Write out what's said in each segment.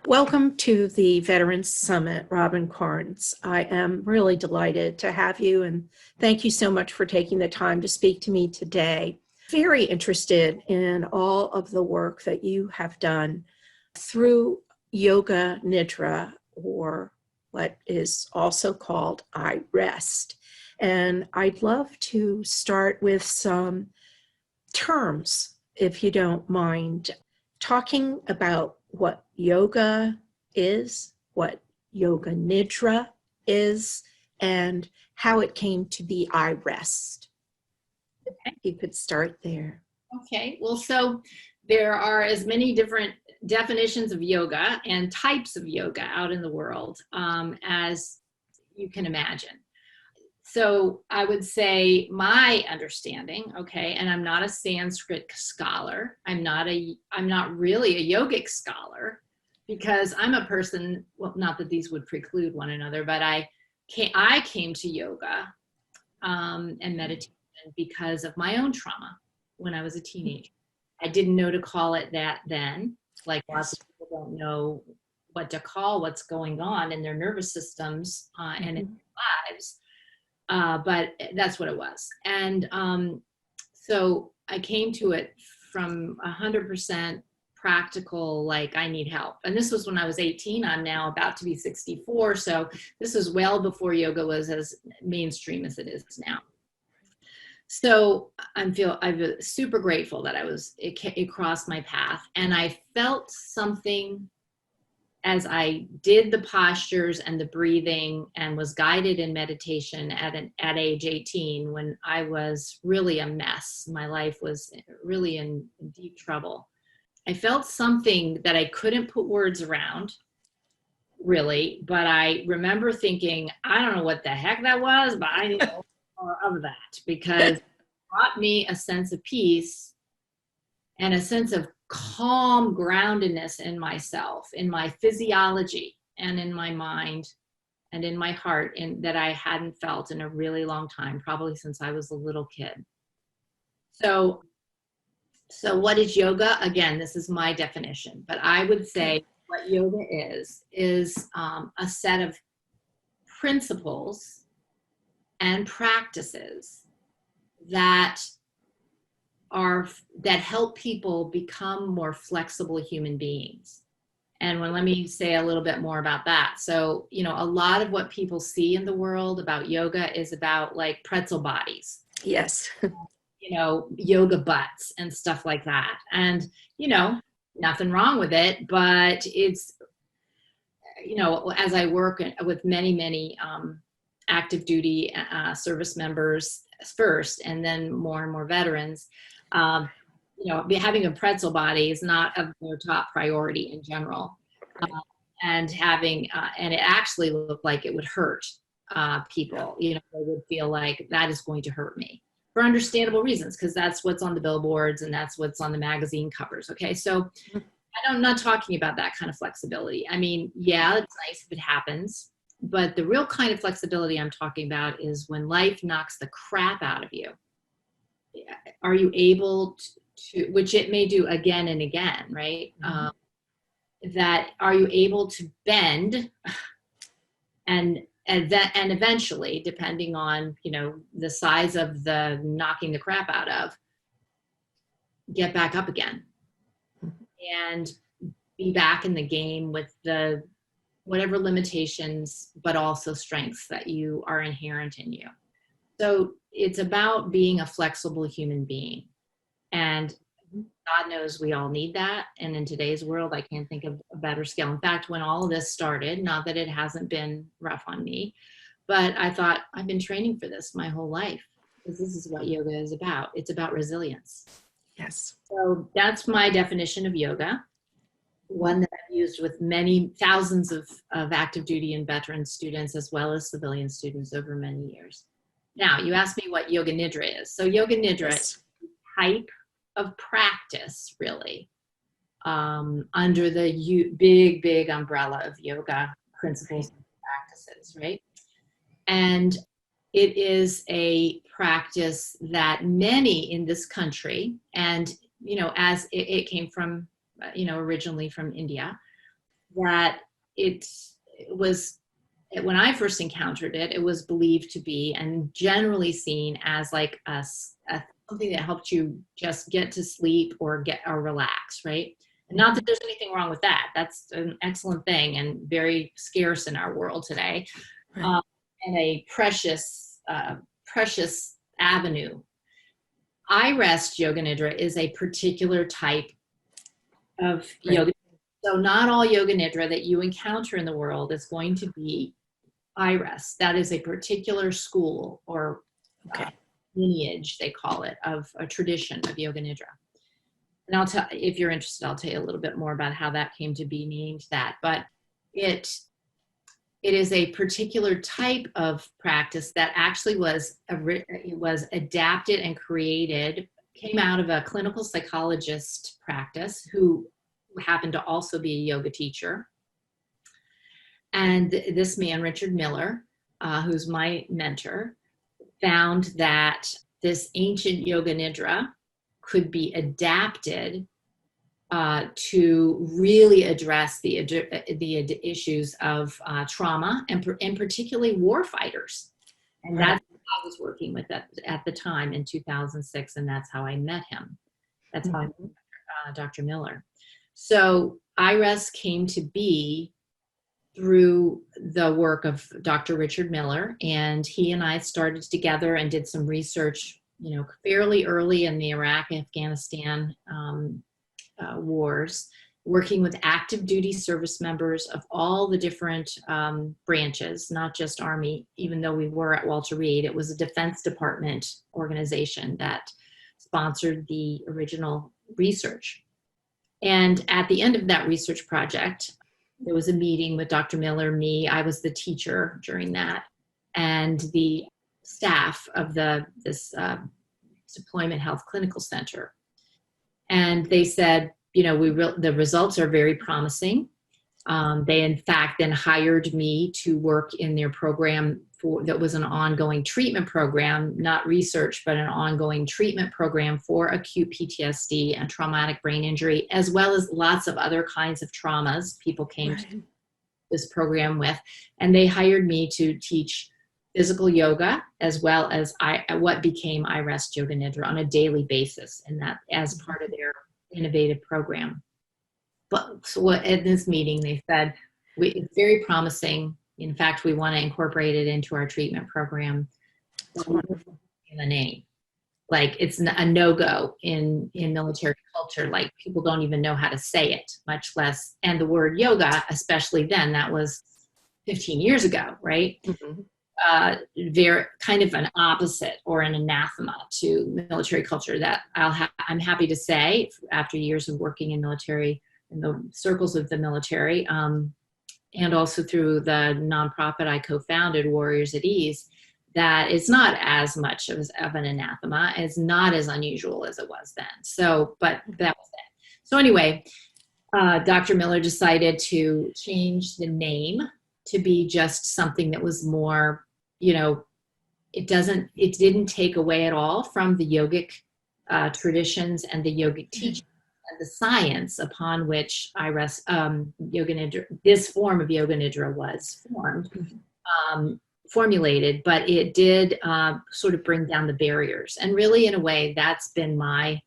Welcome to the Veterans Summit, Robin Carnes. I am really delighted to have you, and thank you so much for taking the time to speak to me today. Very interested in all of the work that you have done through Yoga Nidra, or what is also called iRest. And I'd love to start with some terms, if you don't mind, talking about what yoga is, what Yoga Nidra is, and how it came to be iRest. Okay. You could start there. Okay. Well, so there are as many different definitions of yoga and types of yoga out in the world as you can imagine. So I would say my understanding, okay, and I'm not a Sanskrit scholar. I'm not really a yogic scholar, because I'm a person, well, not that these would preclude one another, but I came to yoga and meditation because of my own trauma when I was a teenager. I didn't know to call it that then. Like lots of people don't know what to call what's going on in their nervous systems and in their lives. But that's what it was. And so I came to it from 100% practical, like I need help. And this was when I was 18. I'm now about to be 64. So this is well before yoga was as mainstream as it is now. So I'm super grateful that it crossed my path. And I felt something as I did the postures and the breathing and was guided in meditation at age 18, when I was really a mess. My life was really in deep trouble. I felt something that I couldn't put words around, really, but I remember thinking, I don't know what the heck that was, but I know more of that, because it brought me a sense of peace and a sense of calm groundedness in myself, in my physiology, and in my mind, and in my heart, and that I hadn't felt in a really long time, probably since I was a little kid. So what is yoga? Again, this is my definition, but I would say what yoga is a set of principles and practices that help people become more flexible human beings. And let me say a little bit more about that. So, a lot of what people see in the world about yoga is about like pretzel bodies. Yes. Yoga butts and stuff like that. And, nothing wrong with it, but it's, as I work with many active duty service members first, and then more and more veterans, having a pretzel body is not of their top priority in general. And it actually looked like it would hurt people. They would feel like that is going to hurt me, for understandable reasons, because that's what's on the billboards and that's what's on the magazine covers. Okay. So I'm not talking about that kind of flexibility. I mean, yeah, it's nice if it happens, but the real kind of flexibility I'm talking about is when life knocks the crap out of you. Are you able to, which it may do again and again, right? That are you able to bend and eventually, depending on, the size of the knocking the crap out of, get back up again and be back in the game with the whatever limitations, but also strengths that you are inherent in you. So it's about being a flexible human being. And God knows we all need that. And in today's world, I can't think of a better skill. In fact, when all of this started, not that it hasn't been rough on me, but I thought, I've been training for this my whole life, because this is what yoga is about. It's about resilience. Yes. So that's my definition of yoga, one that I've used with many thousands of active duty and veteran students, as well as civilian students over many years. Now, you asked me what Yoga Nidra is. So Yoga Nidra is a type of practice, really, under the big umbrella of yoga principles and practices, right? And it is a practice that many in this country, and as it came from originally from India, that it was, when I first encountered it, it was believed to be and generally seen as like something that helped you just get to sleep or relax, right? And not that there's anything wrong with that. That's an excellent thing and very scarce in our world today, Right. and a precious avenue. iRest Yoga Nidra is a particular type of yoga. So not all Yoga Nidra that you encounter in the world is going to be iRest. That is a particular school or lineage, they call it, of a tradition of Yoga Nidra. And I'll tell, if you're interested, I'll tell you a little bit more about how that came to be named that. But it is a particular type of practice that actually was adapted and created, came out of a clinical psychologist practice who happened to also be a yoga teacher. And this man, Richard Miller, who's my mentor, found that this ancient Yoga Nidra could be adapted to really address the issues of trauma and particularly war fighters. And that's what I was working with at the time in 2006, and that's how I met him. That's how I met Dr. Miller. So iRest came to be through the work of Dr. Richard Miller, and he and I started together and did some research, fairly early in the Iraq-Afghanistan wars, working with active duty service members of all the different branches, not just Army, even though we were at Walter Reed. It was a Defense Department organization that sponsored the original research. And at the end of that research project, there was a meeting with Dr. Miller, me, I was the teacher during that, and the staff of this Deployment Health Clinical Center. And they said, the results are very promising. They, in fact, then hired me to work in their program that was an ongoing treatment program, not research, but an ongoing treatment program for acute PTSD and traumatic brain injury, as well as lots of other kinds of traumas people came to this program with. And they hired me to teach physical yoga, as well as what became iRest Yoga Nidra on a daily basis, and that as part of their innovative program. But so at this meeting, they said, it's very promising. In fact, we want to incorporate it into our treatment program. In the name, like it's a no-go in military culture. Like people don't even know how to say it, much less. And the word yoga, especially then, that was 15 years ago, right? Very kind of an opposite or an anathema to military culture. That I'm happy to say, after years of working in the circles of the military, and also through the nonprofit I co-founded, Warriors at Ease, that it's not as much of an anathema. It's not as unusual as it was then. So, but that was it. So anyway, Dr. Miller decided to change the name to be just something that was more, it didn't take away at all from the yogic traditions and the yogic teachings and the science upon which iRest Yoga Nidra, this form of Yoga Nidra was formulated, but it did sort of bring down the barriers. And really, in a way, that's been my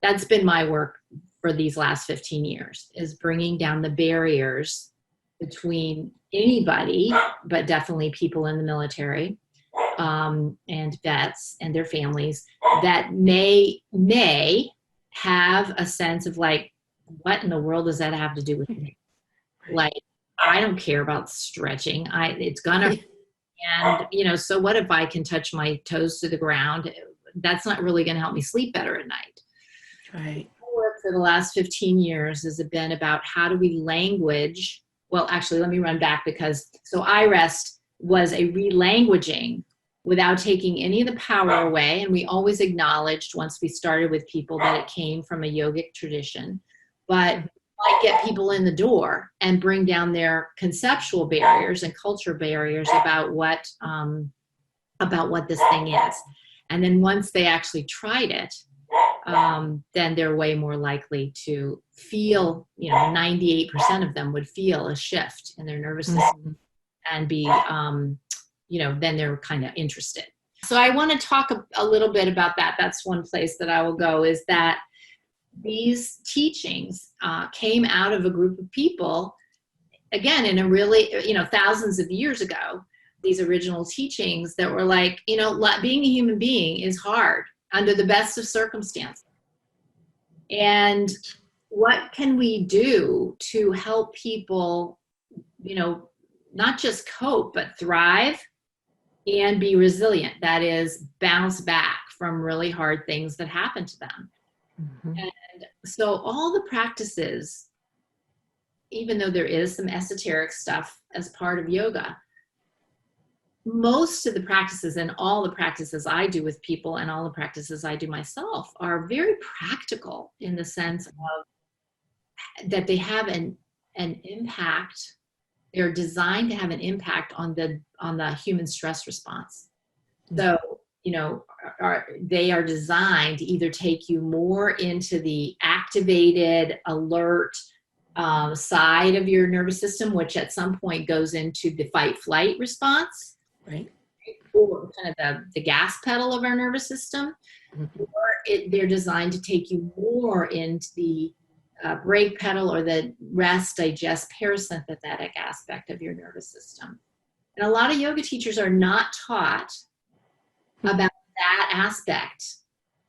work for these last 15 years, is bringing down the barriers between anybody, but definitely people in the military, and vets and their families that may have a sense of like, what in the world does that have to do with me? Like, I don't care about stretching. It's gonna, and so what if I can touch my toes to the ground? That's not really going to help me sleep better at night. Right. My work for the last 15 years has been about how do we language. Well, actually, let me run back so iRest was a relanguaging without taking any of the power away. And we always acknowledged once we started with people that it came from a yogic tradition, but might get people in the door and bring down their conceptual barriers and culture barriers about what this thing is. And then once they actually tried it, then they're way more likely to feel, 98% of them would feel a shift in their nervous system and be, then they're kind of interested. So I want to talk a little bit about that. That's one place that I will go, is that these teachings came out of a group of people, again, in a really, thousands of years ago, these original teachings that were like, being a human being is hard under the best of circumstances. And what can we do to help people, not just cope, but thrive and be resilient? That is, bounce back from really hard things that happen to them. And so all the practices, even though there is some esoteric stuff as part of yoga, most of the practices and all the practices I do with people and all the practices I do myself are very practical in the sense of that they have an impact. They're designed to have an impact on the human stress response. So, they are designed to either take you more into the activated, alert side of your nervous system, which at some point goes into the fight-flight response. Right. Or kind of the gas pedal of our nervous system. Or they're designed to take you more into the brake pedal or the rest, digest, parasympathetic aspect of your nervous system. And a lot of yoga teachers are not taught about that aspect,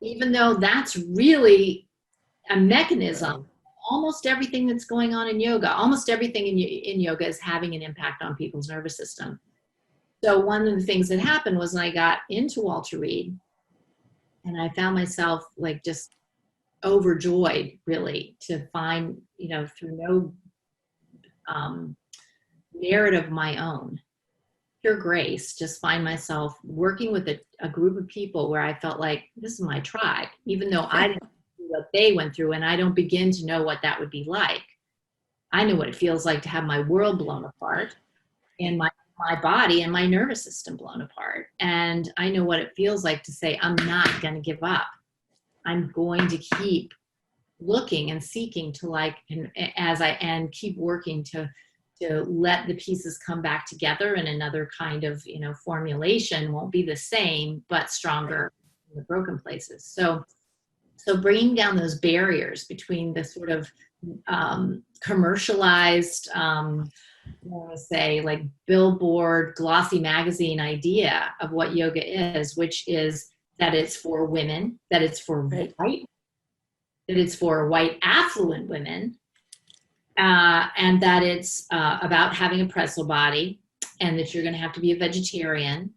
even though that's really a mechanism. Almost everything that's going on in yoga, almost everything in yoga is having an impact on people's nervous system. So one of the things that happened was when I got into Walter Reed, and I found myself like just overjoyed, really, to find, through no merit of my own, pure grace, just find myself working with a group of people where I felt like this is my tribe, even though I didn't know what they went through, and I don't begin to know what that would be like. I know what it feels like to have my world blown apart and my body and my nervous system blown apart. And I know what it feels like to say, I'm not going to give up. I'm going to keep looking and seeking to and keep working to let the pieces come back together in another kind of, formulation. Won't be the same, but stronger in the broken places. So bringing down those barriers between the sort of commercialized, I want to say, like billboard, glossy magazine idea of what yoga is, which is that it's for women, that it's for white, that it's for white affluent women, and that it's about having a pretzel body, and that you're going to have to be a vegetarian,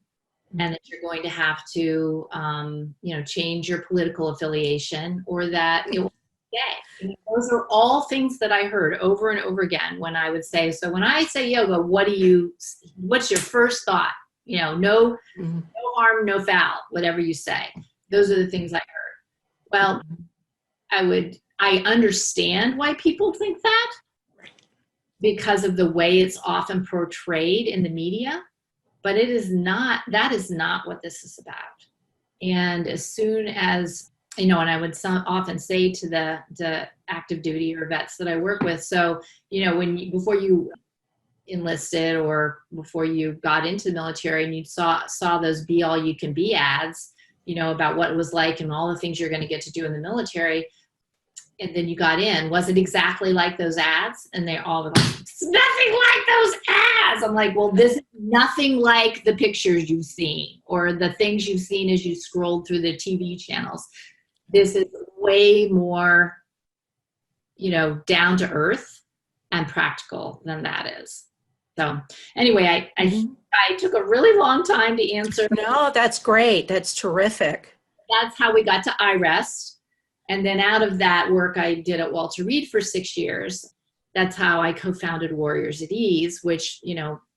and that you're going to have to, change your political affiliation, or that it will be gay. Those are all things that I heard over and over again when I would say, so when I say yoga, what's your first thought? No harm, no foul, whatever you say. Those are the things I heard. Well, I understand why people think that, because of the way it's often portrayed in the media, but that is not what this is about. And as soon as, and I would often say to the active duty or vets that I work with, so, before you enlisted or before you got into the military and you saw those be all you can be ads, about what it was like and all the things you're going to get to do in the military, and then you got in, was it exactly like those ads? And they all were like, it's nothing like those ads. I'm like, well, this is nothing like the pictures you've seen or the things you've seen as you scrolled through the TV channels. This is way more, down to earth and practical than that is. So anyway, I took a really long time to answer. No, that's great. That's terrific. That's how we got to iRest. And then out of that work I did at Walter Reed for 6 years, that's how I co-founded Warriors at Ease, which,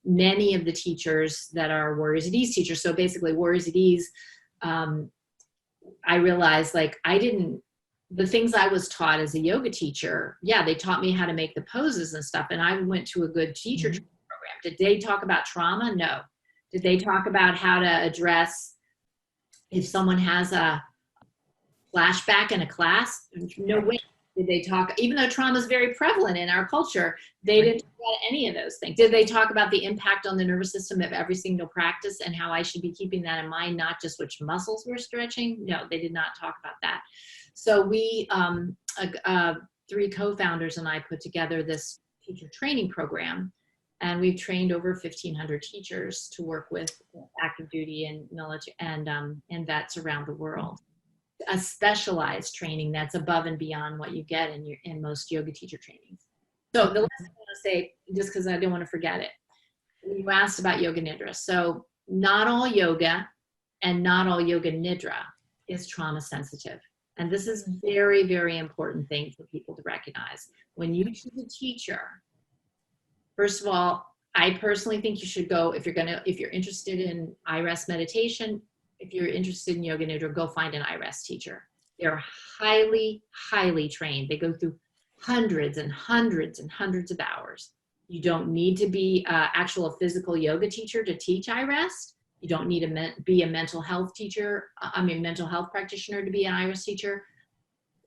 many of the teachers that are Warriors at Ease teachers. So basically Warriors at Ease, I realized the things I was taught as a yoga teacher, they taught me how to make the poses and stuff. And I went to a good teacher training program. Did they talk about trauma? No. Did they talk about how to address if someone has a flashback in a class, no way did they talk, even though trauma is very prevalent in our culture, they didn't talk about any of those things. Did they talk about the impact on the nervous system of every single practice and how I should be keeping that in mind, not just which muscles we're stretching? No, they did not talk about that. So we, 3 co-founders and I put together this teacher training program, and we've trained over 1,500 teachers to work with active duty and military and vets around the world. A specialized training that's above and beyond what you get in most yoga teacher trainings. So the last thing I want to say, just because I don't want to forget it, you asked about Yoga Nidra. So not all yoga and not all Yoga Nidra is trauma sensitive. And this is very, very important thing for people to recognize. When you choose a teacher, first of all, I personally think you should go, if you're interested in iRest meditation, if you're interested in Yoga Nidra, go find an iRest teacher. They're highly, highly trained. They go through hundreds and hundreds and hundreds of hours. You don't need to be actual physical yoga teacher to teach iRest. You don't need to be a mental health teacher, mental health practitioner to be an iRest teacher.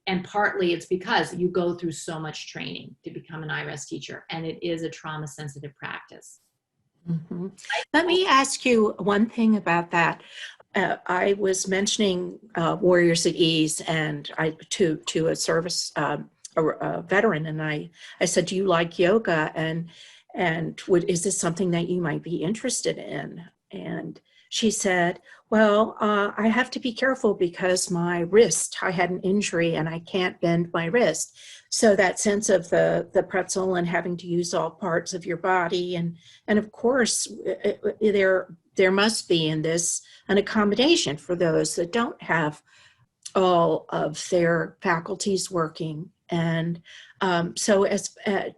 And partly it's because you go through so much training to become an iRest teacher, and it is a trauma sensitive practice. Mm-hmm. Let me ask you one thing about that. I was mentioning Warriors at Ease and to a service a veteran, and I said, "Do you like yoga? And is this something that you might be interested in?" And she said, "Well, I have to be careful because my wrist, I had an injury and I can't bend my wrist. So that sense of the pretzel and having to use all parts of your body. And of course, there must be in this an accommodation for those that don't have all of their faculties working. And so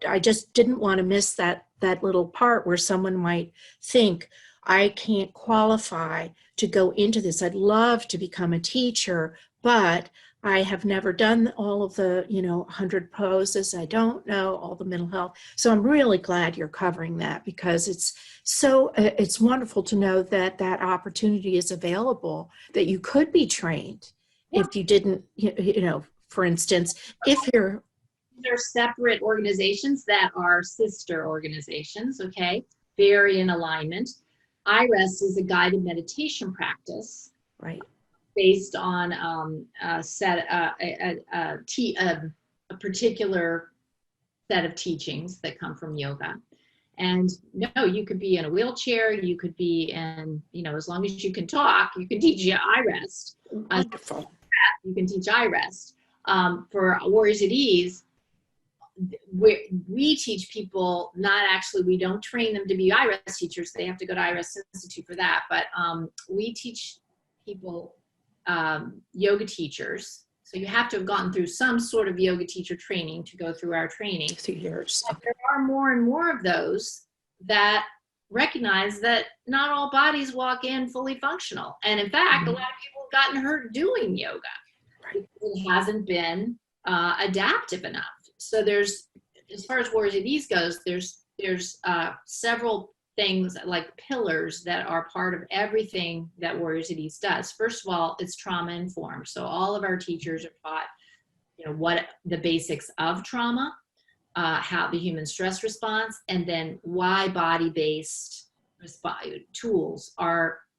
I just didn't want to miss that little part where someone might think, I can't qualify to go into this. I'd love to become a teacher, but I have never done all of the, 100 poses. I don't know all the mental health. So I'm really glad you're covering that, because it's wonderful to know that opportunity is available, that you could be trained if you didn't, for instance, if you're. They're separate organizations that are sister organizations, okay? Very in alignment. iRest is a guided meditation practice, right, based on a particular set of teachings that come from yoga. And no, you could be in a wheelchair, you could be in, as long as you can talk, you can teach iRest. Wonderful. You can teach iRest. For Warriors at Ease, we teach people, we don't train them to be iRest teachers. They have to go to iRest Institute for that. But we teach people, yoga teachers. So you have to have gotten through some sort of yoga teacher training to go through our training. 2 years. But there are more and more of those that recognize that not all bodies walk in fully functional. And in fact, a lot of people have gotten hurt doing yoga. Right. It hasn't been adaptive enough. So there's, as far as Warriors at Ease goes, there's several things like pillars that are part of everything that Warriors at Ease does. First of all, it's trauma informed. So all of our teachers are taught, what the basics of trauma, how the human stress response, and then why body-based tools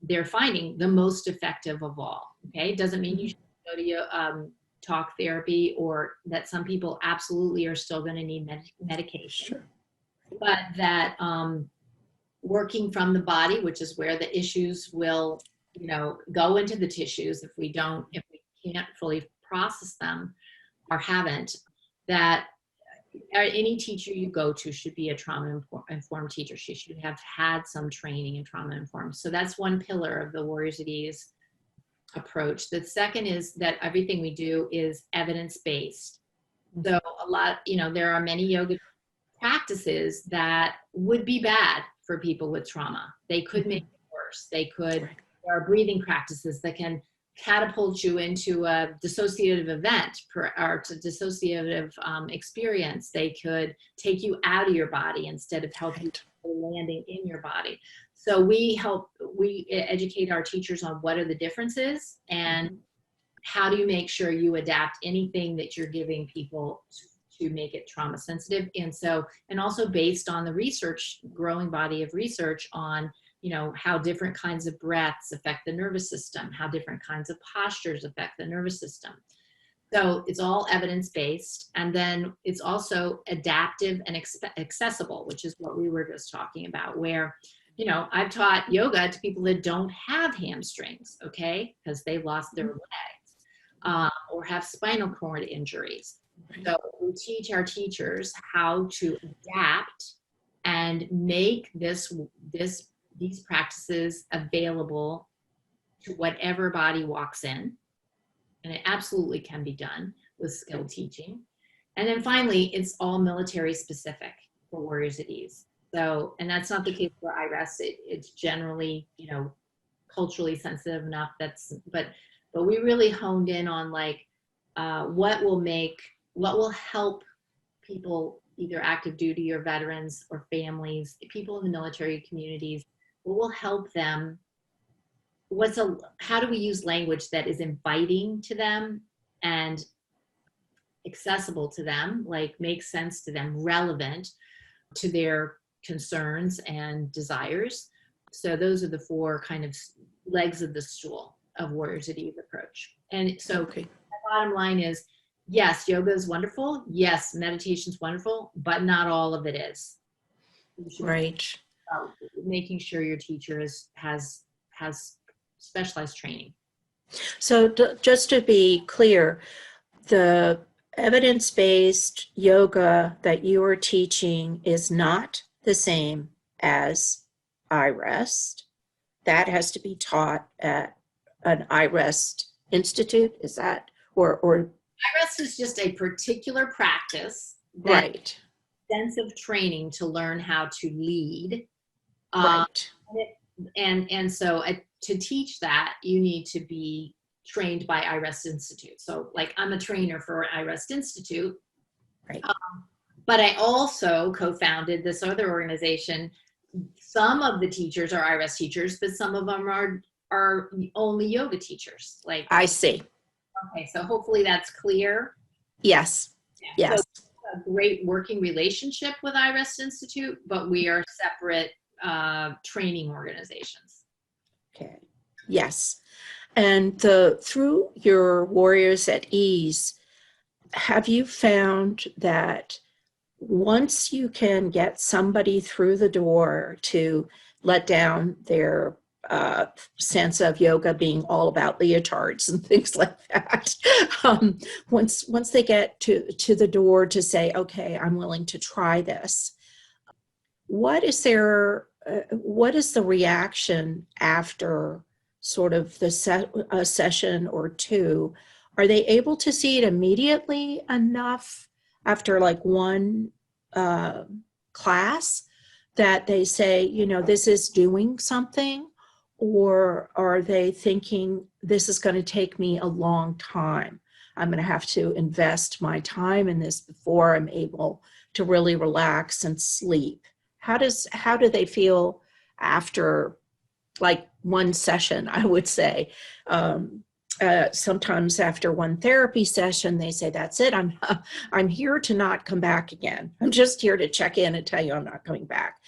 they're finding the most effective of all. Okay, it doesn't mean you should go to talk therapy, or that some people absolutely are still going to need medication. Sure. But that working from the body, which is where the issues will, go into the tissues if we can't fully process them or haven't, that any teacher you go to should be a trauma-informed teacher. She should have had some training in trauma-informed. So that's one pillar of the Warriors at Ease approach. The second is that everything we do is evidence-based. So there are many yoga practices that would be bad for people with trauma. They could make it worse. There are breathing practices that can catapult you into a dissociative event or to dissociative experience. They could take you out of your body instead of helping you landing in your body. So we educate our teachers on what are the differences, and how do you make sure you adapt anything that you're giving people to make it trauma sensitive? And also based on the research, growing body of research on, how different kinds of breaths affect the nervous system, how different kinds of postures affect the nervous system. So it's all evidence-based, and then it's also adaptive and accessible, which is what we were just talking about, where, I've taught yoga to people that don't have hamstrings, okay, because they lost their legs, or have spinal cord injuries. So we teach our teachers how to adapt and make these practices available to whatever body walks in. And it absolutely can be done with skilled teaching. And then finally, it's all military specific for Warriors at Ease. So, and that's not the case for iRest. It's generally, culturally sensitive enough. But we really honed in on what will help people, either active duty or veterans or families, people in the military communities, what will help them. How do we use language that is inviting to them and accessible to them, makes sense to them, relevant to their concerns and desires? So those are the 4 kind of legs of the stool of Warriors at Ease approach. And so the bottom line is, yes, yoga is wonderful. Yes, meditation is wonderful, but not all of it is. Right. Making sure your teacher has specialized training. So just to be clear, the evidence-based yoga that you are teaching is not the same as iRest. That has to be taught at an iRest institute, is that, or iRest is just a particular practice, right, extensive training to learn how to lead. right. And so to teach that, you need to be trained by iRest Institute. So I'm a trainer for iRest Institute. Right. But I also co-founded this other organization. Some of the teachers are iRest teachers, but some of them are only yoga teachers. I see. Okay, so hopefully that's clear. Yes. Yeah. Yes. So a great working relationship with iRest Institute, but we are separate training organizations. Okay. Yes. And through your Warriors at Ease, have you found that once you can get somebody through the door to let down their sense of yoga being all about leotards and things like that, once they get to the door to say, okay, I'm willing to try this, what is the reaction after sort of a session or two? Are they able to see it immediately enough after one class that they say, this is doing something? Or are they thinking, this is going to take me a long time? I'm going to have to invest my time in this before I'm able to really relax and sleep. How do they feel after one session, I would say? Sometimes after one therapy session, they say, that's it. I'm here to not come back again. I'm just here to check in and tell you I'm not coming back.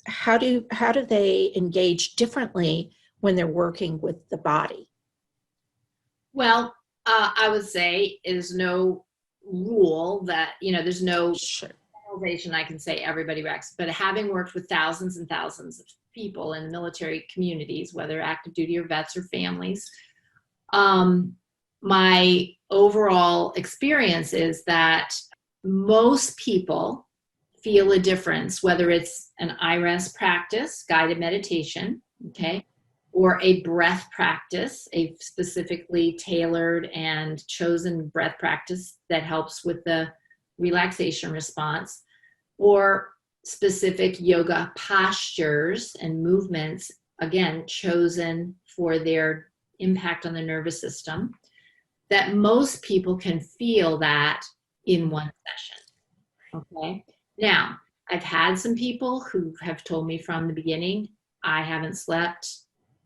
How do they engage differently when they're working with the body? Well, I would say there's no rule that, there's no generalization I can say everybody reacts, but having worked with thousands and thousands of people in military communities, whether active duty or vets or families, my overall experience is that most people feel a difference, whether it's an iRest practice, guided meditation, okay, or a breath practice, a specifically tailored and chosen breath practice that helps with the relaxation response, or specific yoga postures and movements, again, chosen for their impact on the nervous system, that most people can feel that in one session, okay? Now, I've had some people who have told me from the beginning, I haven't slept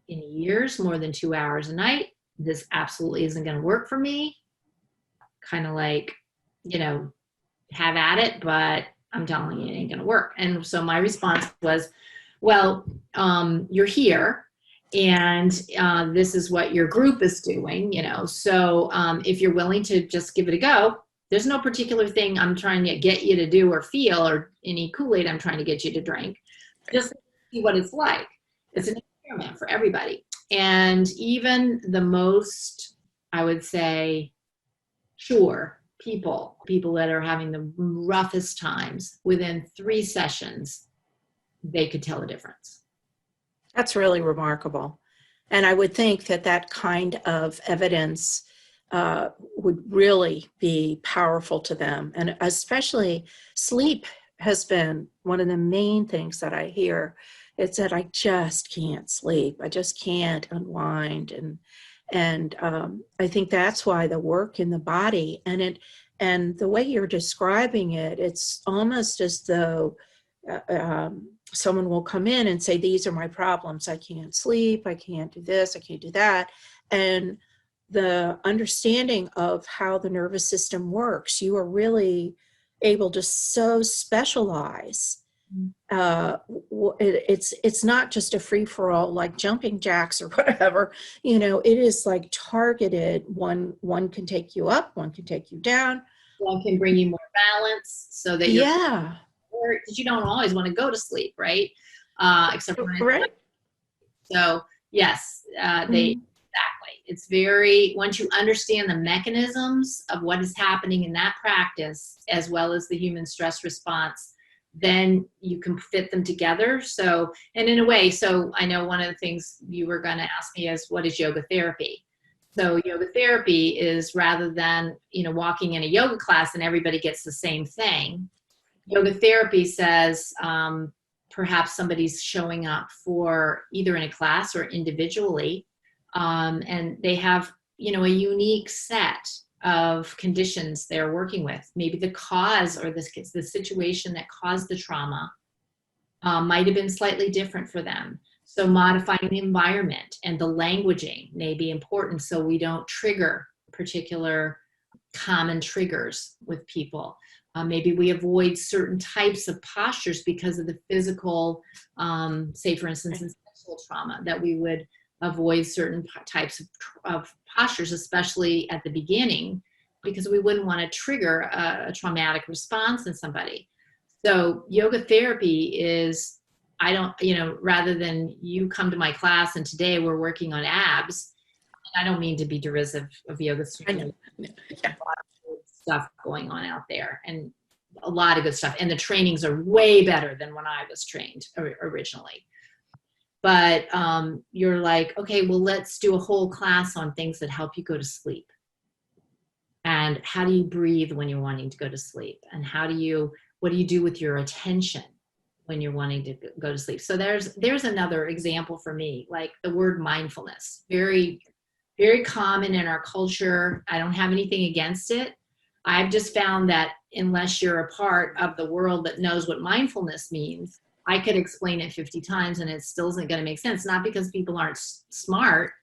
in years more than 2 hours a night. this absolutely isn't going to work for me. Kind of like, have at it, but I'm telling you, it ain't going to work. And so my response was, well, you're here, and this is what your group is doing, so if you're willing to just give it a go, there's no particular thing I'm trying to get you to do or feel, or any Kool-Aid I'm trying to get you to drink. Just see what it's like. It's an experiment for everybody. And even the most, I would say, sure people that are having the roughest times, within 3 sessions, they could tell a difference. That's really remarkable. And I would think that that kind of evidence would really be powerful to them. And especially sleep has been one of the main things that I hear. It's that I just can't sleep. I just can't unwind. And I think that's why the work in the body and the way you're describing it, it's almost as though someone will come in and say, these are my problems. I can't sleep. I can't do this. I can't do that. And the understanding of how the nervous system works, you are really able to so specialize. It's not just a free-for-all like jumping jacks or whatever, it is like targeted. One can take you up, one can take you down. One can bring you more balance so that because you don't always want to go to sleep, right? Except for right. So yes, exactly. It's once you understand the mechanisms of what is happening in that practice, as well as the human stress response, then you can fit them together. So, and in a way, so I know one of the things you were going to ask me is, what is yoga therapy? So yoga therapy is, rather than, walking in a yoga class and everybody gets the same thing, yoga therapy says, perhaps somebody's showing up for either in a class or individually, and they have, a unique set of conditions they're working with. Maybe the cause or the situation that caused the trauma might have been slightly different for them. So modifying the environment and the languaging may be important, so we don't trigger particular common triggers with people. Maybe we avoid certain types of postures because of the physical, say for instance, in sexual trauma, that we would avoid certain types of postures, especially at the beginning, because we wouldn't want to trigger a traumatic response in somebody. So yoga therapy is, rather than you come to my class and today we're working on abs, I don't mean to be derisive of yoga. I know. Yeah. A lot of stuff going on out there, and a lot of good stuff. And the trainings are way better than when I was trained originally. But you're like, okay, well, let's do a whole class on things that help you go to sleep. And how do you breathe when you're wanting to go to sleep? And what do you do with your attention when you're wanting to go to sleep? So there's another example for me, like the word mindfulness, very, very common in our culture. I don't have anything against it. I've just found that unless you're a part of the world that knows what mindfulness means, I could explain it 50 times and it still isn't going to make sense. Not because people aren't smart,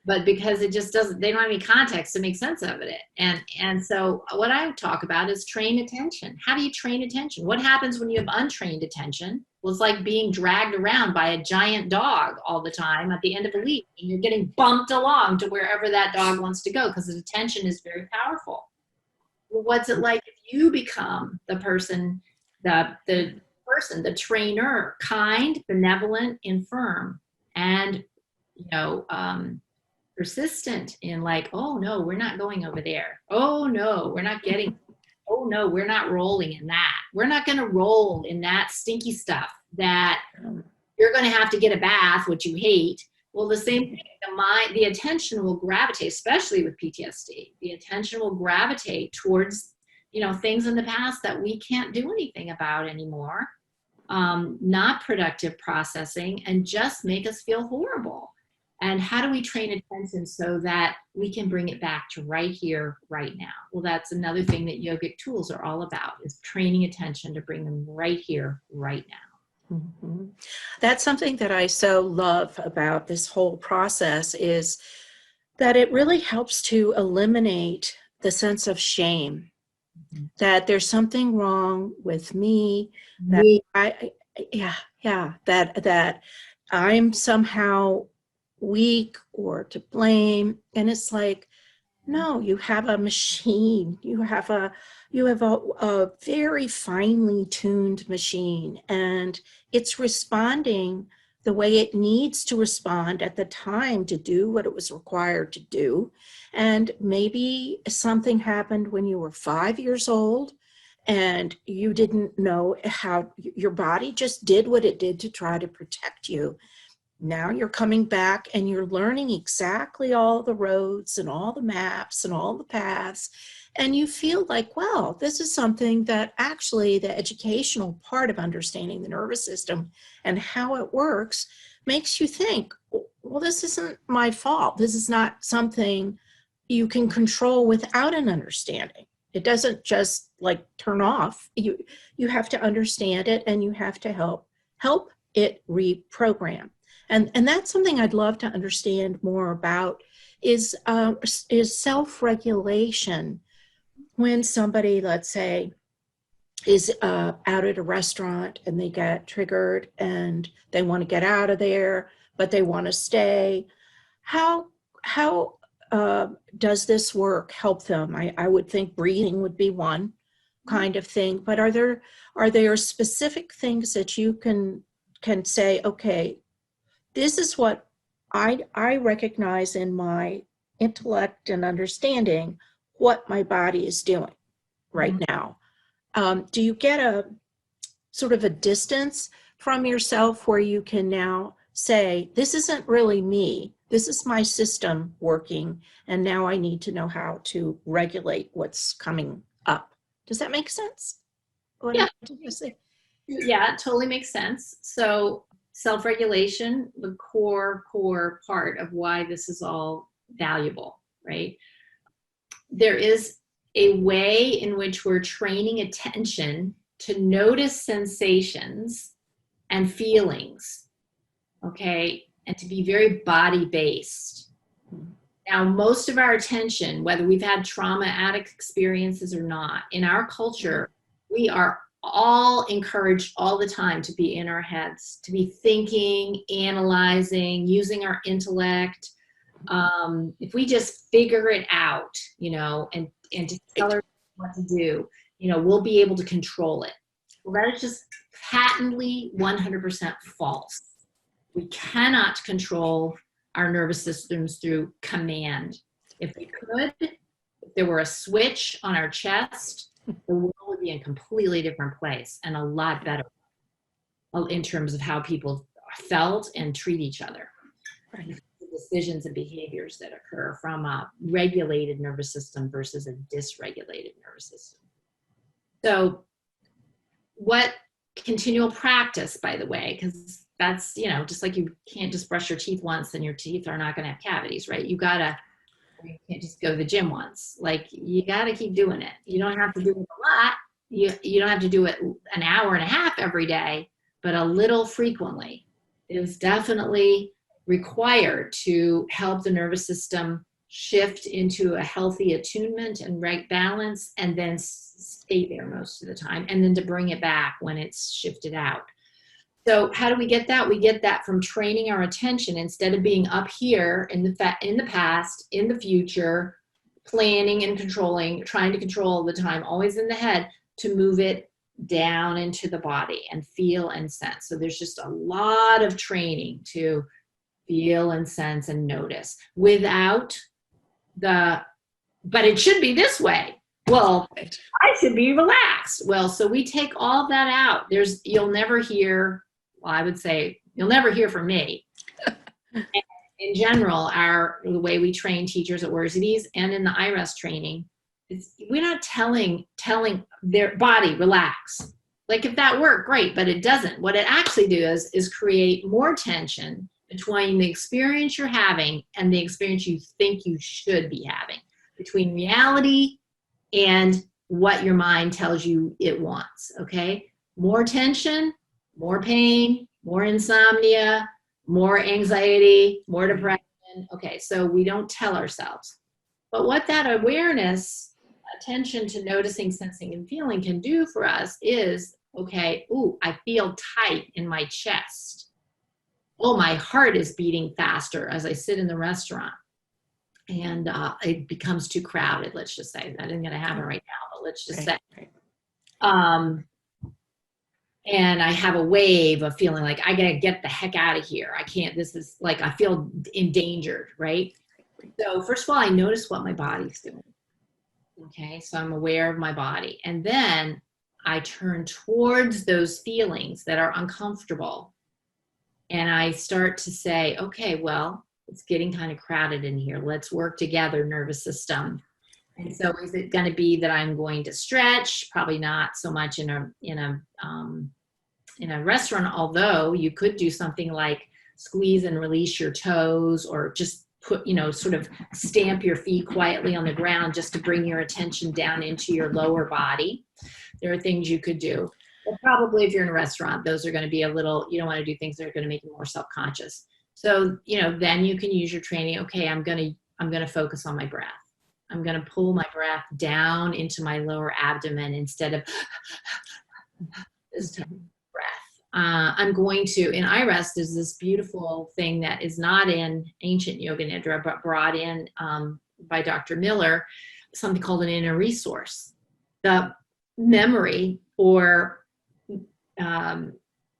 but because it just doesn't, they don't have any context to make sense of it. And so what I talk about is train attention. How do you train attention? What happens when you have untrained attention? Well, it's like being dragged around by a giant dog all the time at the end of a lead, and you're getting bumped along to wherever that dog wants to go, because attention is very powerful. Well, what's it like if you become the person, the trainer, kind, benevolent, and firm, and persistent in like, oh no, we're not going over there. Oh no, we're not getting. Oh no, we're not rolling in that. We're not going to roll in that stinky stuff that you're going to have to get a bath, which you hate. Well, the same thing. The attention will gravitate, especially with PTSD. The attention will gravitate towards things in the past that we can't do anything about anymore. Not productive processing, and just make us feel horrible. And how do we train attention so that we can bring it back to right here, right now? Well, that's another thing that yogic tools are all about, is training attention to bring them right here, right now. Mm-hmm. That's something that I so love about this whole process is that it really helps to eliminate the sense of shame, that there's something wrong with me, that that I'm somehow weak or to blame. And it's like, no, you have a machine. You have a very finely tuned machine, and it's responding the way it needs to respond at the time to do what it was required to do. And maybe something happened when you were 5 years old and you didn't know how your body just did what it did to try to protect you. Now you're coming back and you're learning exactly all the roads and all the maps and all the paths. And you feel like, well, this is something that actually the educational part of understanding the nervous system and how it works makes you think, well, this isn't my fault. This is not something you can control without an understanding. It doesn't just like turn off. You have to understand it, and you have to help it reprogram. And that's something I'd love to understand more about is self-regulation. When somebody, let's say, is out at a restaurant and they get triggered and they want to get out of there, but they want to stay. How does this work help them? I would think breathing would be one kind of thing, but are there specific things that you can say, okay, this is what I recognize in my intellect and understanding what my body is doing right now. Do you get a sort of a distance from yourself where you can now say, this isn't really me, this is my system working, and now I need to know how to regulate what's coming up? Does that make sense? Yeah. Yeah, it totally makes sense. So self-regulation, the core part of why this is all valuable, right? There is a way in which we're training attention to notice sensations and feelings, okay, and to be very body-based. Now, most of our attention, whether we've had traumatic experiences or not, in our culture, we are all encouraged all the time to be in our heads, to be thinking, analyzing, using our intellect. If we just figure it out, and just tell her what to do, we'll be able to control it. Well, that is just patently 100% false. We cannot control our nervous systems through command. If we could, if there were a switch on our chest, the world would be in a completely different place and a lot better in terms of how people felt and treat each other. Right. The decisions and behaviors that occur from a regulated nervous system versus a dysregulated nervous system. So what continual practice, by the way, because that's, just like you can't just brush your teeth once and your teeth are not going to have cavities, right? You can't just go to the gym once. Like, you got to keep doing it. You don't have to do it a lot. You don't have to do it an hour and a half every day, but a little frequently is definitely required to help the nervous system shift into a healthy attunement and right balance, and then stay there most of the time, and then to bring it back when it's shifted out. So how do we get that? We get that from training our attention instead of being up here in the past, in the future, planning and controlling, trying to control all the time, always in the head, to move it down into the body and feel and sense. So there's just a lot of training to feel and sense and notice without but it should be this way. Well, I should be relaxed. Well, so we take all that out. You'll never hear, well, I would say you'll never hear from me. In general, the way we train teachers at Words at Ease and in the iRest training, we're not telling their body, relax. Like, if that worked, great, but it doesn't. What it actually does is create more tension between the experience you're having and the experience you think you should be having, between reality and what your mind tells you it wants, okay? More tension, more pain, more insomnia, more anxiety, more depression, Okay, so we don't tell ourselves. But what that awareness, attention to noticing, sensing, and feeling can do for us is, okay, ooh, I feel tight in my chest. Oh, my heart is beating faster as I sit in the restaurant. And it becomes too crowded, let's just say. That isn't going to happen right now, but let's just say. Right. And I have a wave of feeling like I got to get the heck out of here. I can't, this is like, I feel endangered, right? So first of all, I notice what my body's doing. Okay, so I'm aware of my body. And then I turn towards those feelings that are uncomfortable. And I start to say, okay, well, it's getting kind of crowded in here. Let's work together, nervous system. And so is it going to be that I'm going to stretch? Probably not so much in a restaurant, although you could do something like squeeze and release your toes, or just put, sort of stamp your feet quietly on the ground just to bring your attention down into your lower body. There are things you could do. But probably if you're in a restaurant, those are going to be a little, you don't want to do things that are going to make you more self-conscious. So, then you can use your training. Okay, I'm going to focus on my breath. I'm going to pull my breath down into my lower abdomen instead of this type of breath. I'm going to, in iRest, there's this beautiful thing that is not in ancient Yoga Nidra, but brought in by Dr. Miller, something called an inner resource. The memory or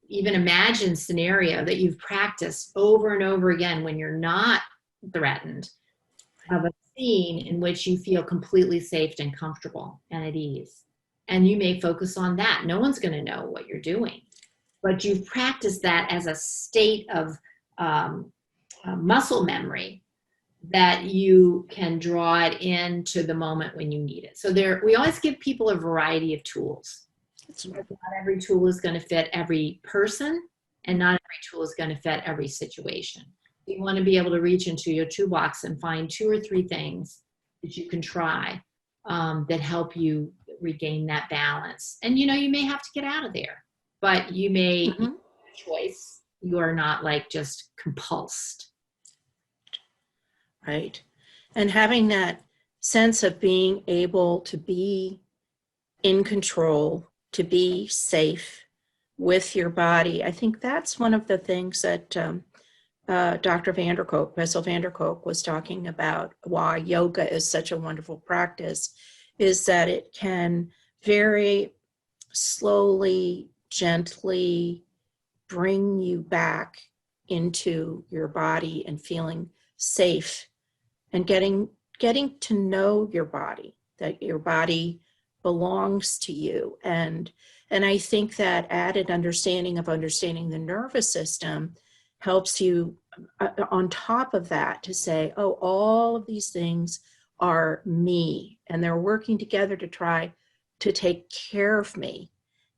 even imagined scenario that you've practiced over and over again when you're not threatened, of a scene in which you feel completely safe and comfortable and at ease. And you may focus on that. No one's going to know what you're doing, but you've practiced that as a state of muscle memory that you can draw it into the moment when you need it. So we always give people a variety of tools. Not every tool is going to fit every person, and not every tool is going to fit every situation. You want to be able to reach into your toolbox and find 2 or 3 things that you can try that help you regain that balance. And you may have to get out of there, but you may have a choice. You are not like just compulsed. Right. And having that sense of being able to be in control, to be safe with your body. I think that's one of the things that Dr. Bessel van der Kolk was talking about, why yoga is such a wonderful practice, is that it can very slowly, gently bring you back into your body and feeling safe and getting to know your body, that your body belongs to you. And I think that added understanding the nervous system helps you on top of that to say, oh, all of these things are me, and they're working together to try to take care of me,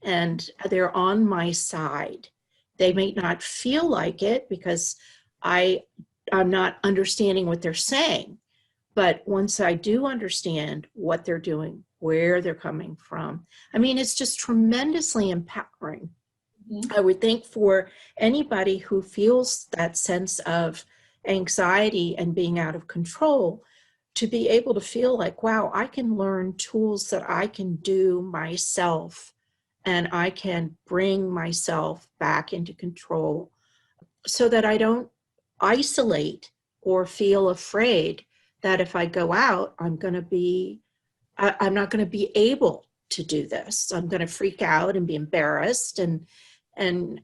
and they're on my side. They may not feel like it because I'm not understanding what they're saying, but once I do understand what they're doing, where they're coming from, it's just tremendously empowering. I would think for anybody who feels that sense of anxiety and being out of control, to be able to feel like, wow, I can learn tools that I can do myself, and I can bring myself back into control so that I don't isolate or feel afraid that if I go out, I'm not going to be able to do this. I'm going to freak out and be embarrassed. And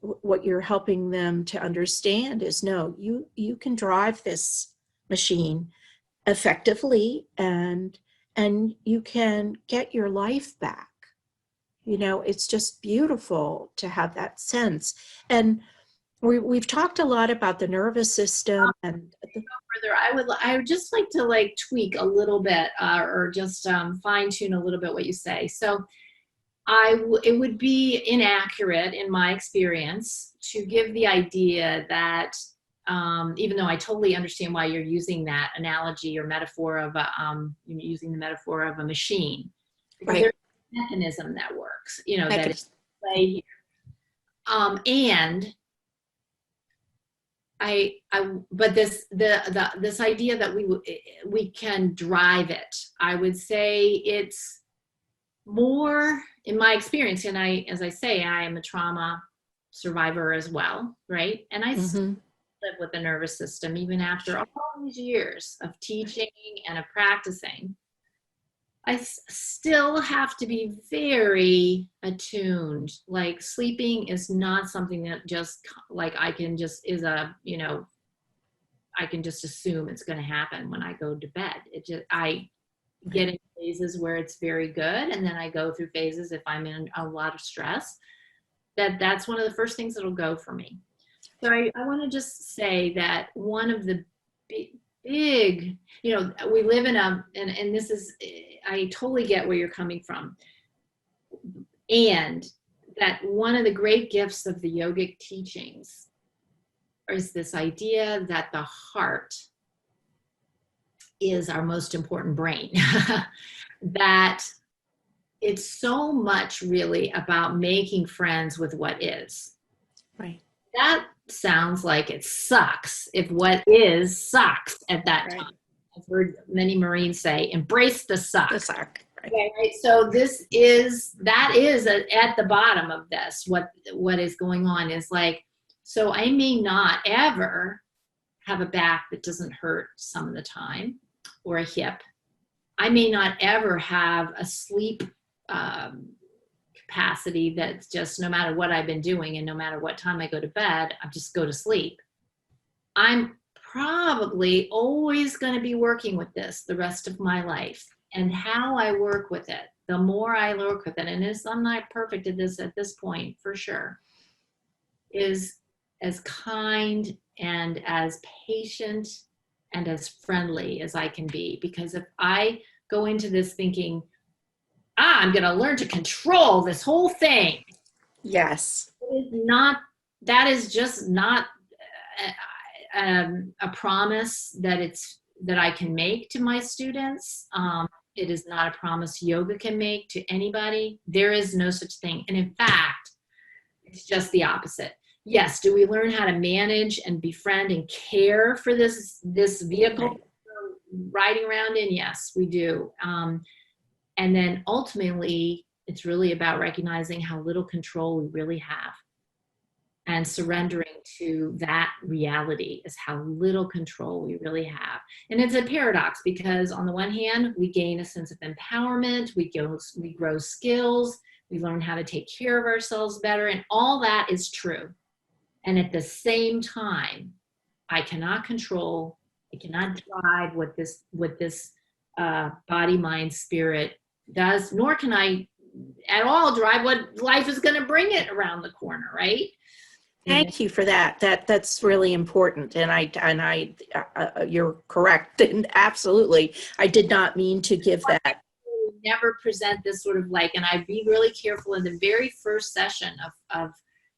what you're helping them to understand is, no, you can drive this machine effectively, and you can get your life back. It's just beautiful to have that sense. And we've talked a lot about the nervous system and further, I would just like to tweak a little bit or just fine tune a little bit what you say. So it would be inaccurate in my experience to give the idea that even though I totally understand why you're using that analogy or metaphor of using the metaphor of a machine, because there's a mechanism that works, that is play here. And but this idea that we can drive it, I would say it's more, in my experience, and as I say, I am a trauma survivor as well, right? And I still live with the nervous system even after all these years of teaching and of practicing. I still have to be very attuned. Like sleeping is not something that just like I can just I can just assume it's going to happen when I go to bed. I get in phases where it's very good, and then I go through phases if I'm in a lot of stress. That's one of the first things that'll go for me. So I want to just say that one of the big, we live in and this is, I totally get where you're coming from. And that one of the great gifts of the yogic teachings is this idea that the heart is our most important brain. That it's so much really about making friends with what is. Right. That sounds like it sucks if what is sucks at that time. I've heard many Marines say, embrace the suck. The suck. Right. Okay, right? So that is at the bottom of this. What is going on is like, so I may not ever have a back that doesn't hurt some of the time, or a hip. I may not ever have a sleep capacity that's just, no matter what I've been doing and no matter what time I go to bed, I just go to sleep. I'm probably always going to be working with this the rest of my life. And how I work with it, the more I work with it, and I'm not perfect at this point for sure, is as kind and as patient and as friendly as I can be. Because if I go into this thinking, I'm going to learn to control this whole thing. Yes. That is just not a promise that I can make to my students. It is not a promise yoga can make to anybody. There is no such thing. And in fact, it's just the opposite. Yes, do we learn how to manage and befriend and care for this vehicle we're riding around in? Yes, we do. And then ultimately, it's really about recognizing how little control we really have, and surrendering to that reality is how little control we really have. And it's a paradox, because on the one hand, we gain a sense of empowerment, we grow skills, we learn how to take care of ourselves better, and all that is true. And at the same time, I cannot control, I cannot drive what this body, mind, spirit does, nor can I at all drive what life is going to bring it around the corner, right? Thank you for that. That's really important, and you're correct. And absolutely, I did not mean to give that. Never present this sort of like, and I'd be really careful in the very first session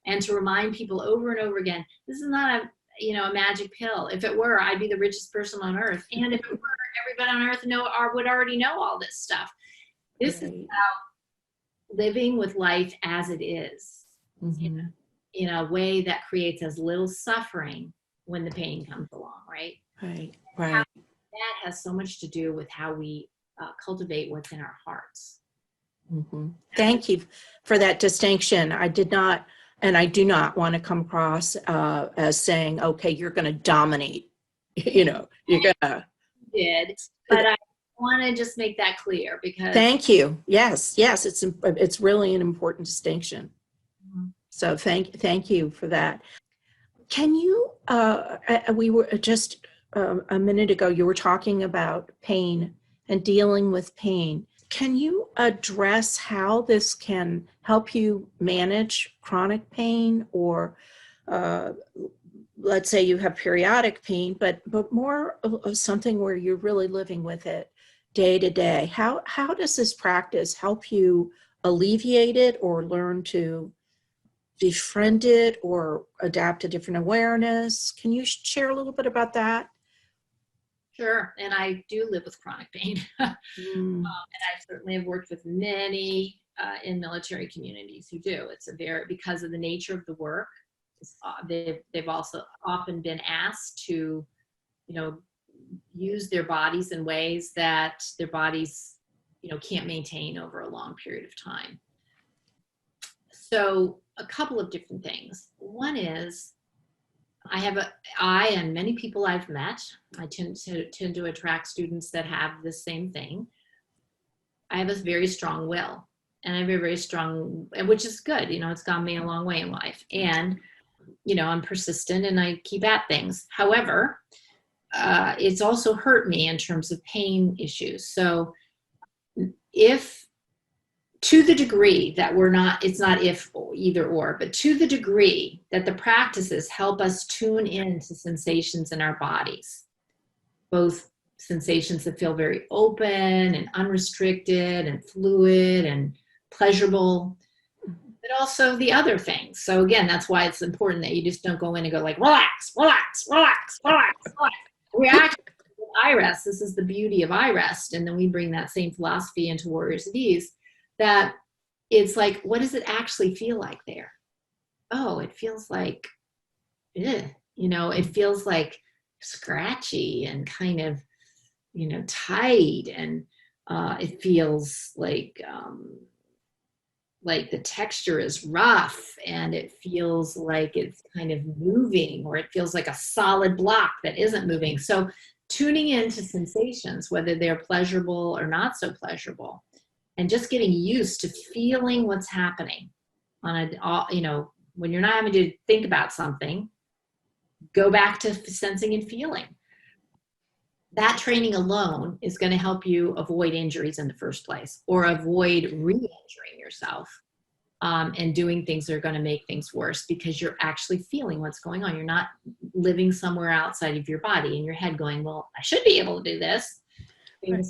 and to remind people over and over again, this is not a magic pill. If it were, I'd be the richest person on earth, and if it were, everybody on earth would already know all this stuff. This is about living with life as it is. Mm-hmm. In a way that creates as little suffering when the pain comes along, right? Right. That has so much to do with how we cultivate what's in our hearts. Mm-hmm. Thank you for that distinction. I did not, and I do not want to come across as saying, okay, you're going to dominate, you're going to. But I want to just make that clear, because. Thank you. Yes, it's really an important distinction. Mm-hmm. So thank you for that. Can you, we were just a minute ago, you were talking about pain and dealing with pain. Can you address how this can help you manage chronic pain, or let's say you have periodic pain, but more of something where you're really living with it day to day? How does this practice help you alleviate it, or learn to befriend it, or adapt a different awareness? Can you share a little bit about that? Sure. And I do live with chronic pain. And I certainly have worked with many in military communities who do. It's because of the nature of the work. they've also often been asked to, use their bodies in ways that their bodies, can't maintain over a long period of time. So a couple of different things. One is I and many people I've met, I tend to attract students that have the same thing. I have a very strong will, and I have a very strong, which is good. It's gotten me a long way in life. And, I'm persistent and I keep at things. However, it's also hurt me in terms of pain issues. So if, to the degree that it's not if either or, but to the degree that the practices help us tune in to sensations in our bodies, both sensations that feel very open and unrestricted and fluid and pleasurable, but also the other things. So again, that's why it's important that you just don't go in and go like, relax, relax, relax, relax, relax. We actually, iRest, this is the beauty of iRest, and then we bring that same philosophy into Warriors of Ease, that it's like, what does it actually feel like there? Oh, it feels like, it feels like scratchy and kind of, tight, and it feels like the texture is rough, and it feels like it's kind of moving, or it feels like a solid block that isn't moving. So tuning into sensations, whether they're pleasurable or not so pleasurable, and just getting used to feeling what's happening on when you're not having to think about something, go back to sensing and feeling. That training alone is going to help you avoid injuries in the first place, or avoid re-injuring yourself and doing things that are going to make things worse, because you're actually feeling what's going on. You're not living somewhere outside of your body in your head going, well, I should be able to do this. Right.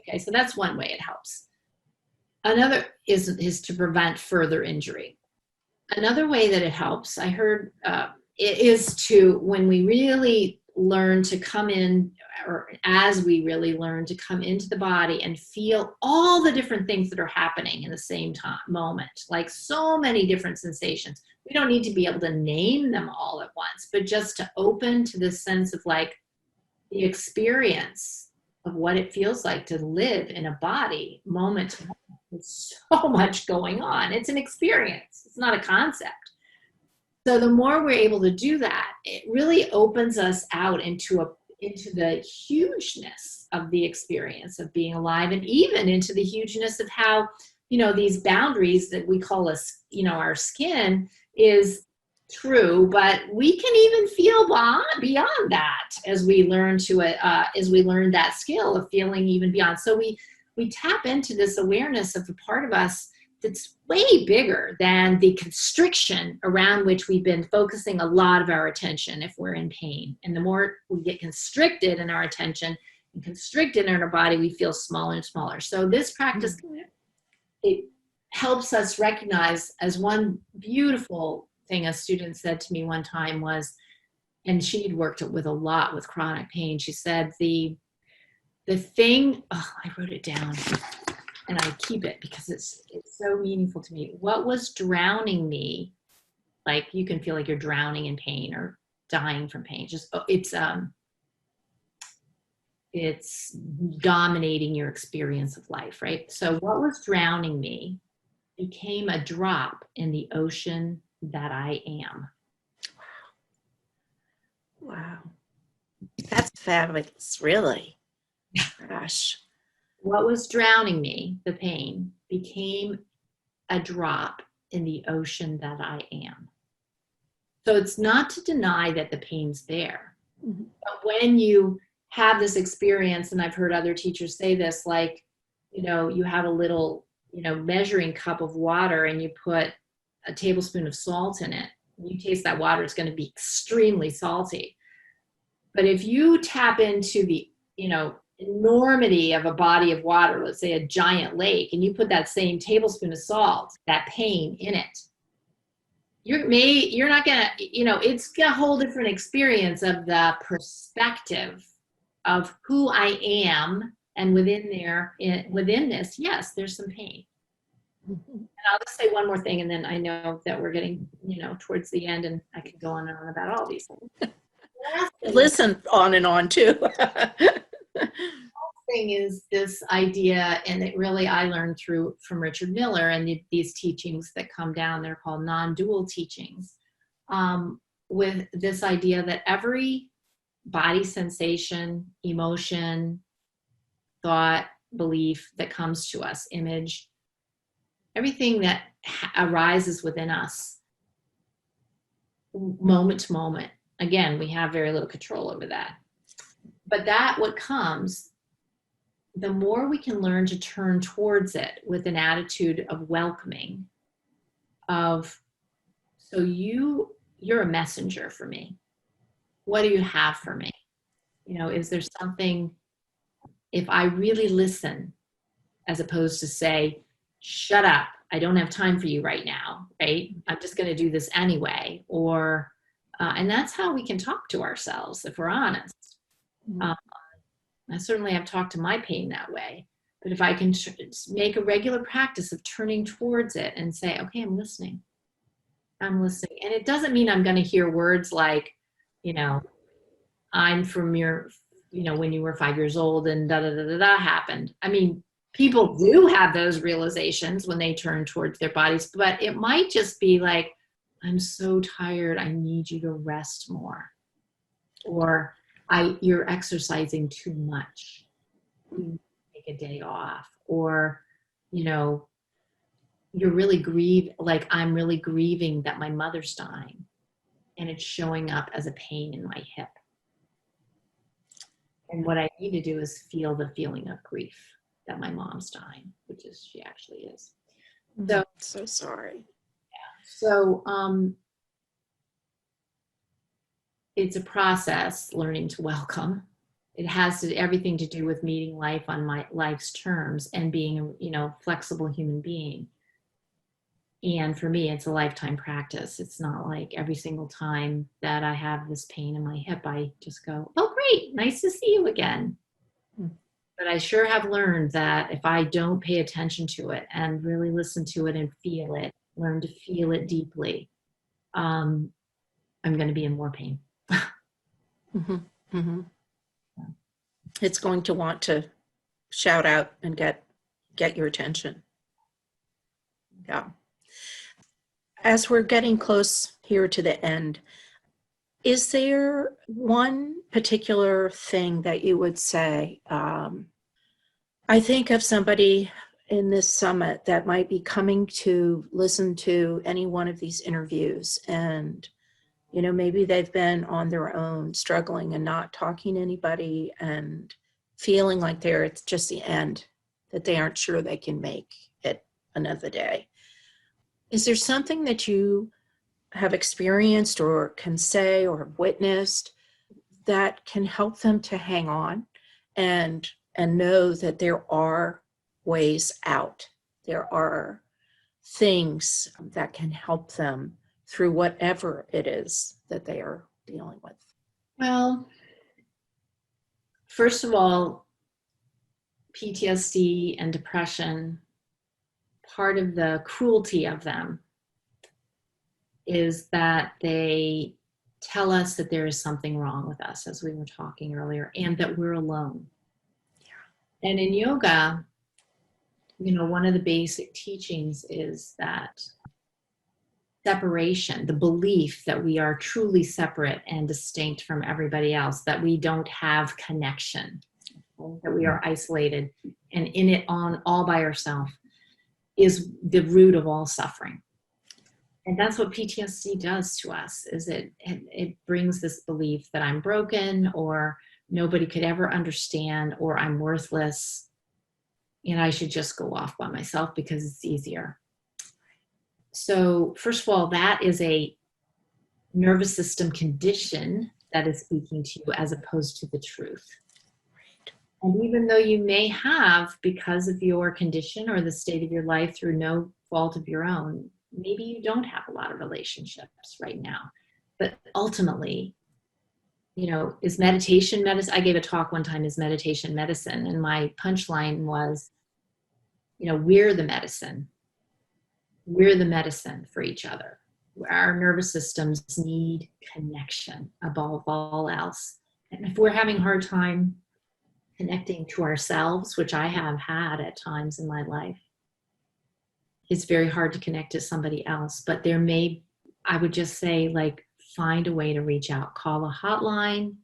Okay, so that's one way it helps. Another is to prevent further injury. Another way that it helps, I heard, it is to, when we really learn to come in, or as we really learn to come into the body and feel all the different things that are happening in the same moment, like so many different sensations. We don't need to be able to name them all at once, but just to open to this sense of like the experience of what it feels like to live in a body moment to moment. There's so much going on. It's an experience. It's not a concept. So the more we're able to do that, it really opens us out into the hugeness of the experience of being alive, and even into the hugeness of how, these boundaries that we call us, our skin is true, but we can even feel beyond that as we learn that skill of feeling even beyond. So we tap into this awareness of the part of us that's way bigger than the constriction around which we've been focusing a lot of our attention if we're in pain. And the more we get constricted in our attention and constricted in our body, we feel smaller and smaller. So this practice, it helps us recognize, as one beautiful thing a student said to me one time was, and she'd worked with a lot with chronic pain, she said, the thing, I wrote it down, and I keep it because it's so meaningful to me. What was drowning me, like you can feel like you're drowning in pain or dying from pain. It's dominating your experience of life, right? So what was drowning me became a drop in the ocean that I am. Wow. That's fabulous, really. Gosh. What was drowning me, the pain, became a drop in the ocean that I am. So it's not to deny that the pain's there. Mm-hmm. But when you have this experience, and I've heard other teachers say this, like, you have a little, measuring cup of water and you put a tablespoon of salt in it. When you taste that water, it's going to be extremely salty. But if you tap into the, enormity of a body of water, let's say a giant lake, and you put that same tablespoon of salt, that pain in it, you're not gonna, it's a whole different experience of the perspective of who I am, and within this, yes, there's some pain. Mm-hmm. I'll just say one more thing, and then I know that we're getting, towards the end, and I could go on and on about all these things. Listen on and on too. Thing is this idea, and it really I learned from Richard Miller and these teachings that come down. They're called non-dual teachings, with this idea that every body sensation, emotion, thought, belief that comes to us, image, everything that arises within us, moment to moment. Again, we have very little control over that. But what comes, the more we can learn to turn towards it with an attitude of welcoming, so you're a messenger for me. What do you have for me? Is there something, if I really listen, as opposed to say, shut up, I don't have time for you right now, right? I'm just going to do this anyway. Or, and that's how we can talk to ourselves if we're honest. I certainly have talked to my pain that way. But if I can make a regular practice of turning towards it and say, okay, I'm listening. I'm listening. And it doesn't mean I'm going to hear words like, I'm from your, when you were 5 years old and da-da-da-da-da happened. I mean, people do have those realizations when they turn towards their bodies, but it might just be like, I'm so tired, I need you to rest more. Or you're exercising too much. You take a day off. Or, you're really I'm really grieving that my mother's dying, and it's showing up as a pain in my hip. And what I need to do is feel the feeling of grief that my mom's dying, which is, she actually is. So sorry. So it's a process, learning to welcome. It has everything to do with meeting life on my life's terms and being a flexible human being. And for me, it's a lifetime practice. It's not like every single time that I have this pain in my hip, I just go, oh, great, nice to see you again. But I sure have learned that if I don't pay attention to it and really listen to it and feel it, learn to feel it deeply, I'm going to be in more pain. Mm-hmm. Mm-hmm. It's going to want to shout out and get your attention. Yeah. As we're getting close here to the end, is there one particular thing that you would say? I think of somebody in this summit that might be coming to listen to any one of these interviews, and maybe they've been on their own, struggling and not talking to anybody and feeling like it's just the end, that they aren't sure they can make it another day. Is there something that you have experienced or can say or have witnessed that can help them to hang on and know that there are ways out? There are things that can help them through whatever it is that they are dealing with. Well, first of all, PTSD and depression, part of the cruelty of them is that they tell us that there is something wrong with us, as we were talking earlier, and that we're alone. Yeah. And in yoga, one of the basic teachings is that separation, the belief that we are truly separate and distinct from everybody else, that we don't have connection, that we are isolated and in it all by ourselves, is the root of all suffering. And that's what PTSD does to us, is it brings this belief that I'm broken, or nobody could ever understand, or I'm worthless, and I should just go off by myself because it's easier. So first of all, that is a nervous system condition that is speaking to you as opposed to the truth. Right. And even though you may have, because of your condition or the state of your life through no fault of your own, maybe you don't have a lot of relationships right now. But ultimately, is meditation medicine? I gave a talk one time, is meditation medicine? And my punchline was, we're the medicine. we're the medicine for each other. Our nervous systems need connection above all else. And if we're having a hard time connecting to ourselves, which I have had at times in my life, it's very hard to connect to somebody else. But I would just say, like, find a way to reach out. Call a hotline,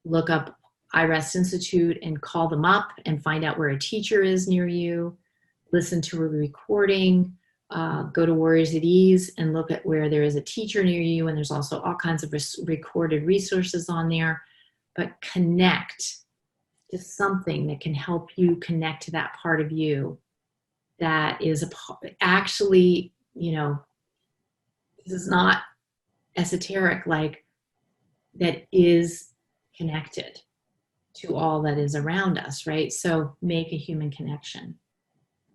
look up iRest Institute and call them up and find out where a teacher is near you. Listen to a recording. Go to Warriors at Ease and look at where there is a teacher near you. And there's also all kinds of recorded resources on there. But connect to something that can help you connect to that part of you that is actually, this is not esoteric, like, that is connected to all that is around us, right? So make a human connection,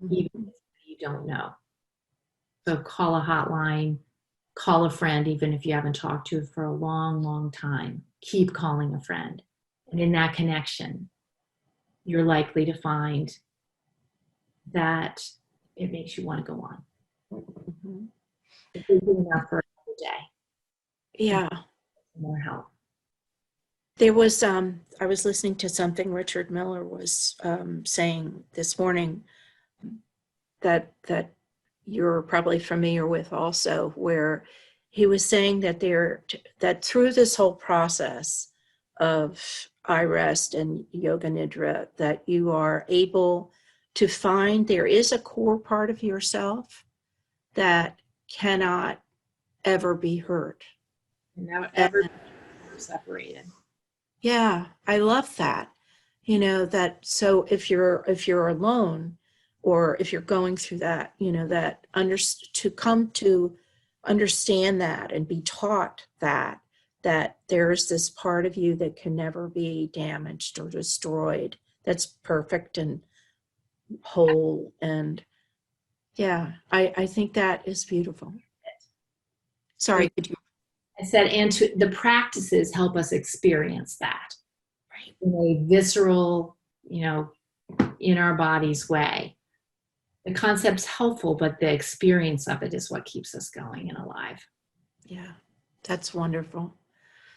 even if you don't know. So call a hotline, call a friend, even if you haven't talked to for a long, long time. Keep calling a friend. And in that connection, you're likely to find that it makes you want to go on. Mm-hmm. If you're doing that for another day. Yeah. More help. There was, I was listening to something Richard Miller was saying this morning that you're probably familiar with also, where he was saying that that through this whole process of iRest and Yoga Nidra, that you are able to find there is a core part of yourself that cannot ever be hurt. Never ever separated. Yeah, I love that. That so if you're alone or if you're going through that, that to come to understand that and be taught that there's this part of you that can never be damaged or destroyed, that's perfect and whole. And yeah, I think that is beautiful. Sorry, could you? I said, and the practices help us experience that, Right. In a visceral, in our body's way. The concept's helpful, but the experience of it is what keeps us going and alive. Yeah, that's wonderful.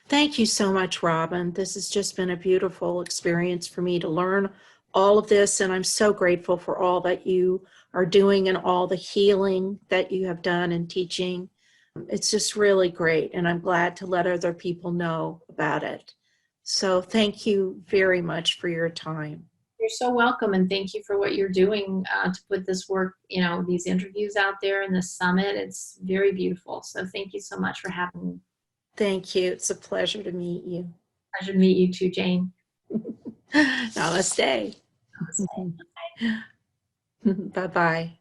Thank you so much, Robin. This has just been a beautiful experience for me to learn all of this, and I'm so grateful for all that you are doing and all the healing that you have done and teaching. It's just really great, and I'm glad to let other people know about it. So thank you very much for your time. You're so welcome, and thank you for what you're doing to put this work, these interviews out there in the summit. It's very beautiful. So thank you so much for having me. Thank you. It's a pleasure to meet you. Pleasure to meet you too, Jane. Namaste. Namaste. Bye-bye.